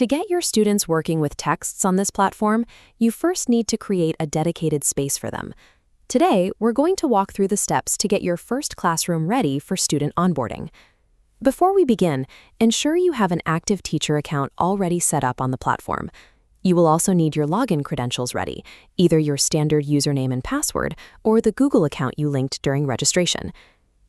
To get your students working with texts on this platform, you first need to create a dedicated space for them. Today, we're going to walk through the steps to get your first classroom ready for student onboarding. Before we begin, ensure you have an active teacher account already set up on the platform. You will also need your login credentials ready, either your standard username and password or the Google account you linked during registration.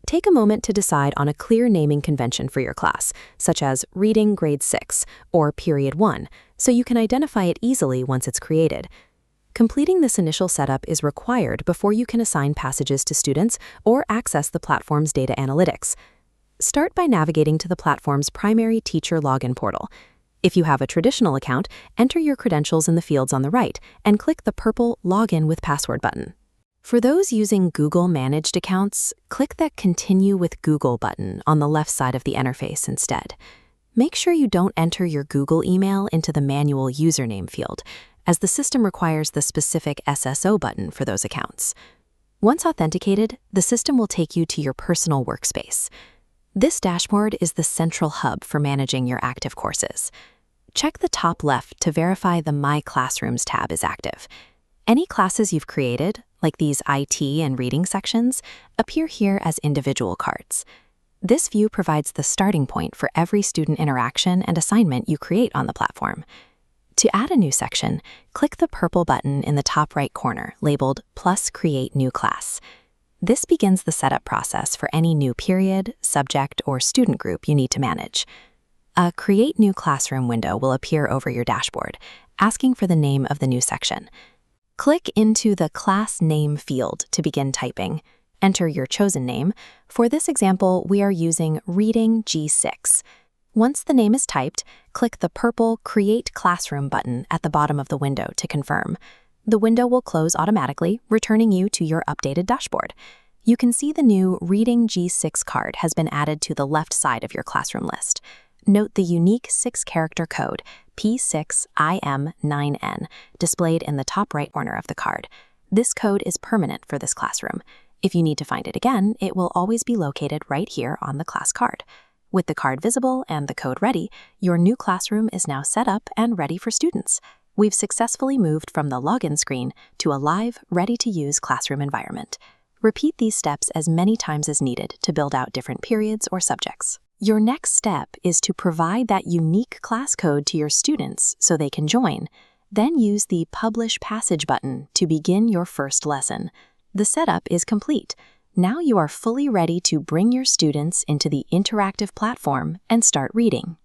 Take a moment to decide on a clear naming convention for your class, such as Reading Grade 6 or Period 1, so you can identify it easily once it's created. Completing this initial setup is required before you can assign passages to students or access the platform's data analytics. Start by navigating to the platform's primary teacher login portal. If you have a traditional account, enter your credentials in the fields on the right and click the purple Login with Password button. For those using Google managed accounts, click that Continue with Google button on the left side of the interface instead. Make sure you don't enter your Google email into the manual username field, as the system requires the specific SSO button for those accounts. Once authenticated, the system will take you to your personal workspace. This dashboard is the central hub for managing your active courses. Check the top left to verify the My Classrooms tab is active. Any classes you've created, like these IT and reading sections, appear here as individual cards. This view provides the starting point for every student interaction and assignment you create on the platform. To add a new section, click the purple button in the top right corner labeled Plus Create New Class. This begins the setup process for any new period, subject, or student group you need to manage. A Create New Classroom window will appear over your dashboard, asking for the name of the new section. Click into the Class Name field to begin typing. Enter your chosen name. For this example, we are using Reading G6. Once the name is typed, click the purple Create Classroom button at the bottom of the window to confirm. The window will close automatically, returning you to your updated dashboard. You can see the new Reading G6 card has been added to the left side of your classroom list. Note the unique 6-character code, P6IM9N, displayed in the top right corner of the card. This code is permanent for this classroom. If you need to find it again, it will always be located right here on the class card. With the card visible and the code ready, your new classroom is now set up and ready for students. We've successfully moved from the login screen to a live, ready-to-use classroom environment. Repeat these steps as many times as needed to build out different periods or subjects. Your next step is to provide that unique class code to your students so they can join. Then use the Publish Passage button to begin your first lesson. The setup is complete. Now you are fully ready to bring your students into the interactive platform and start reading.